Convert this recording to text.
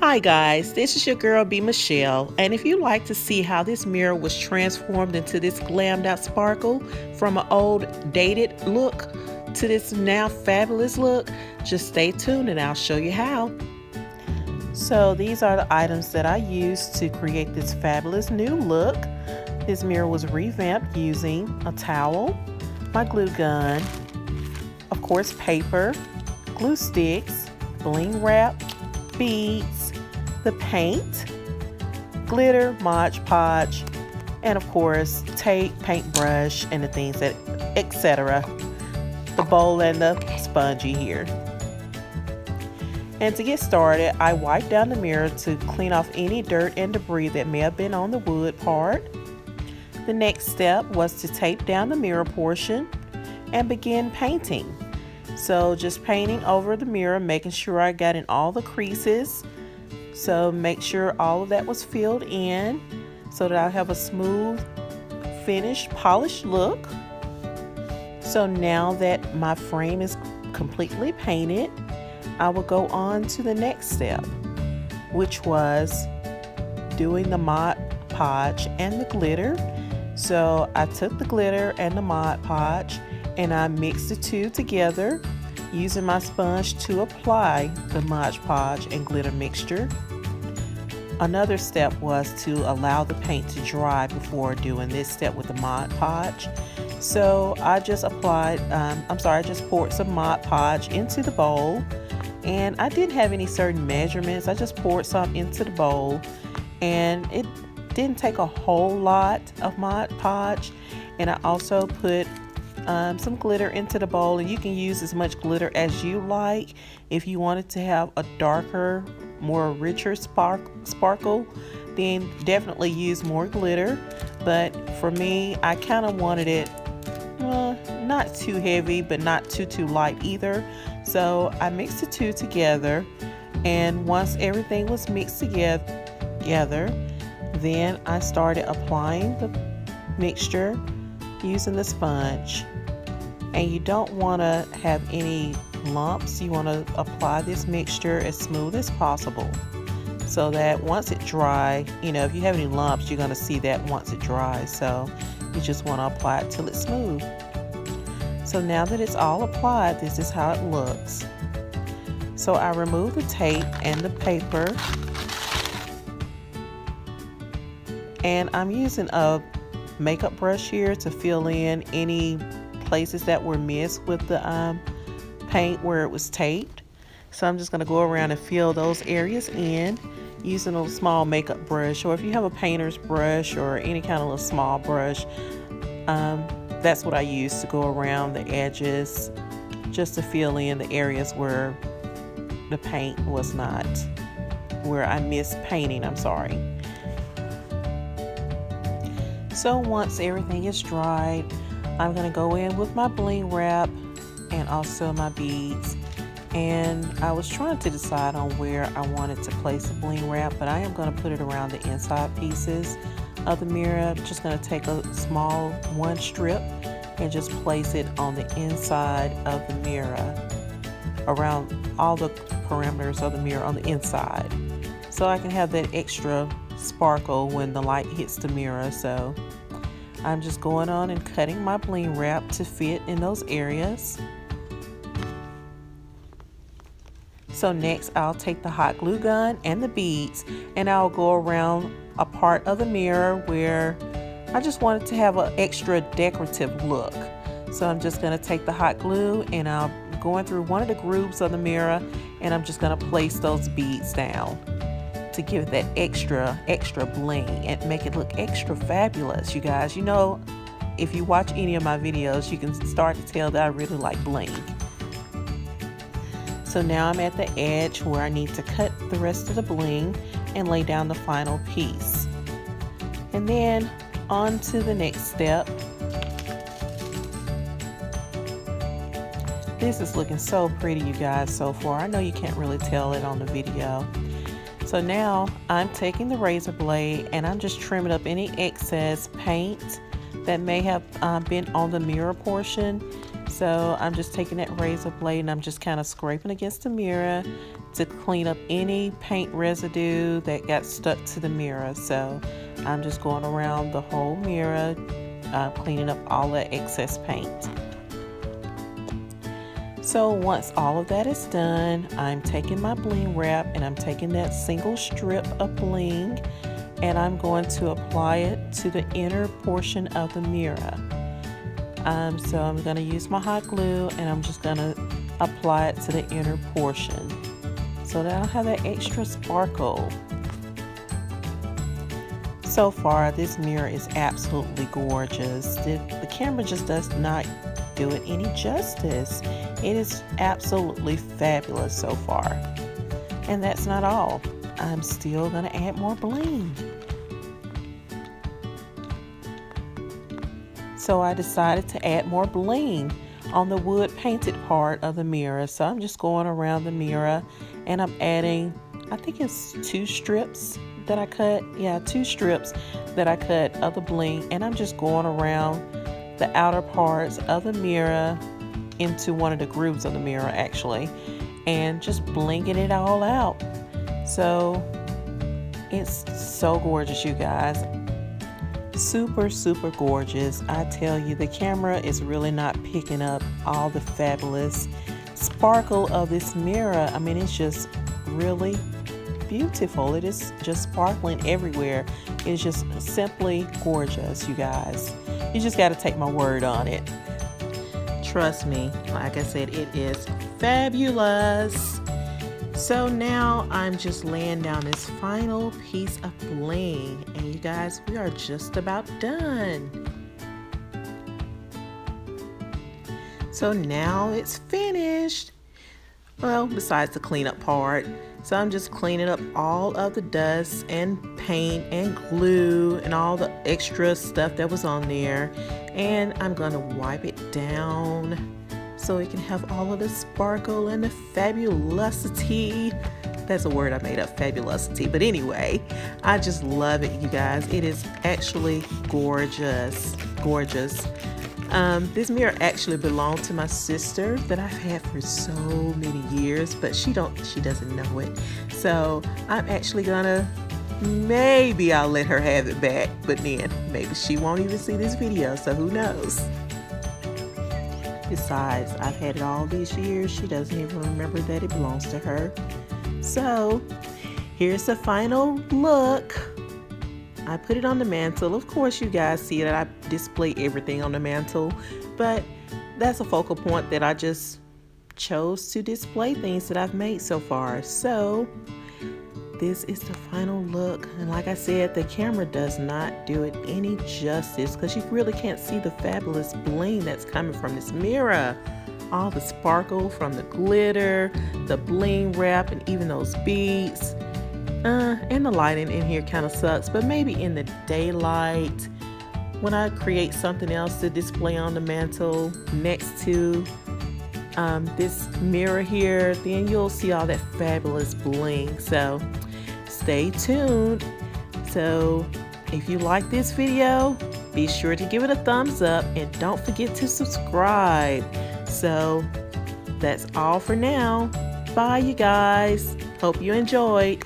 Hi guys, this is your girl B Michelle, and if you'd like to see how this mirror was transformed into this glammed out sparkle from an old dated look to this now fabulous look, just stay tuned and I'll show you how. So these are the items that I used to create this fabulous new look. This mirror was revamped using a towel, my glue gun, of course paper, glue sticks, bling wrap, beads, the paint, glitter, Mod Podge, and of course tape, paintbrush, and the things that, etc. The bowl and the spongy here. And to get started, I wiped down the mirror to clean off any dirt and debris that may have been on the wood part. The next step was to tape down the mirror portion and begin painting. So just painting over the mirror, making sure I got in all the creases. So make sure all of that was filled in so that I have a smooth, finished, polished look. So now that my frame is completely painted, I will go on to the next step, which was doing the Mod Podge and the glitter. So I took the glitter and the Mod Podge and I mixed the two together using my sponge to apply the Mod Podge and glitter mixture. Another step was to allow the paint to dry before doing this step with the Mod Podge. So I just applied, I just poured some Mod Podge into the bowl, and I didn't have any certain measurements. I just poured some into the bowl, and it didn't take a whole lot of Mod Podge. And I also put some glitter into the bowl, and you can use as much glitter as you like. If you wanted to have a darker, more richer sparkle, then definitely use more glitter. But for me, I kind of wanted it not too heavy but not too light either. So I mixed the two together, and once everything was mixed together, then I started applying the mixture using the sponge. And you don't want to have any lumps. You want to apply this mixture as smooth as possible so that once it dries, if you have any lumps, you're going to see that once it dries. So you just want to apply it till it's smooth. So now that it's all applied, this is how it looks. So I removed the tape and the paper, and I'm using a makeup brush here to fill in any places that were missed with the paint where it was taped. So I'm just going to go around and fill those areas in using a small makeup brush, or if you have a painter's brush or any kind of little small brush, that's what I use to go around the edges, just to fill in the areas where the paint was not, where I missed painting, So once everything is dried, I'm going to go in with my bling wrap and also my beads. And I was trying to decide on where I wanted to place the bling wrap, but I am going to put it around the inside pieces of the mirror. I'm just going to take a small one strip and just place it on the inside of the mirror, around all the perimeters of the mirror on the inside, so I can have that extra sparkle when the light hits the mirror. So I'm just going on and cutting my bling wrap to fit in those areas. So next I'll take the hot glue gun and the beads, and I'll go around a part of the mirror where I just wanted to have an extra decorative look. So I'm just going to take the hot glue and I'm going through one of the grooves of the mirror, and I'm just going to place those beads down to give it that extra bling and make it look extra fabulous. You guys, if you watch any of my videos, you can start to tell that I really like bling. So now I'm at the edge where I need to cut the rest of the bling and lay down the final piece. And then on to the next step. This is looking so pretty, you guys, so far. I know you can't really tell it on the video. So now I'm taking the razor blade and I'm just trimming up any excess paint that may have been on the mirror portion. So I'm just taking that razor blade and I'm just kind of scraping against the mirror to clean up any paint residue that got stuck to the mirror. So I'm just going around the whole mirror, cleaning up all the excess paint. So once all of that is done, I'm taking my bling wrap and I'm taking that single strip of bling and I'm going to apply it to the inner portion of the mirror. So I'm going to use my hot glue and I'm just going to apply it to the inner portion so that I'll have that extra sparkle. So far, this mirror is absolutely gorgeous. The camera just does not do it any justice. It is absolutely fabulous so far. And that's not all. I'm still gonna add more bling. So I decided to add more bling on the wood painted part of the mirror. So I'm just going around the mirror and I'm adding, I think it's 2 strips that I cut. Yeah, 2 strips that I cut of the bling, and I'm just going around the outer parts of the mirror into one of the grooves of the mirror actually, and just blinging it all out. So it's so gorgeous, you guys. Super gorgeous. I tell you, the camera is really not picking up all the fabulous sparkle of this mirror. I mean, it's just really beautiful. It is just sparkling everywhere. It's just simply gorgeous, you guys. You just got to take my word on it. Trust me, like I said, it is fabulous. So now I'm just laying down this final piece of bling, and you guys, we are just about done. So now it's finished. Well, besides the cleanup part. So I'm just cleaning up all of the dust and paint and glue and all the extra stuff that was on there. And I'm gonna wipe it down so it can have all of the sparkle and the fabulosity. That's a word I made up, fabulosity. But anyway, I just love it, you guys. It is actually gorgeous, gorgeous. This mirror actually belonged to my sister that I've had for so many years, but she doesn't know it. So I'm actually gonna, maybe I'll let her have it back, but then maybe she won't even see this video, so who knows. Besides, I've had it all these years. She doesn't even remember that it belongs to her. So here's the final look. I put it on the mantle. Of course, you guys see that I display everything on the mantle, but that's a focal point that I just chose to display things that I've made so far. So this is the final look, and like I said, the camera does not do it any justice because you really can't see the fabulous bling that's coming from this mirror. All the sparkle from the glitter, the bling wrap, and even those beads. And the lighting in here kind of sucks, but maybe in the daylight, when I create something else to display on the mantle next to this mirror here, then you'll see all that fabulous bling. So stay tuned. So if you like this video, be sure to give it a thumbs up and don't forget to subscribe. So that's all for now. Bye, you guys. Hope you enjoyed.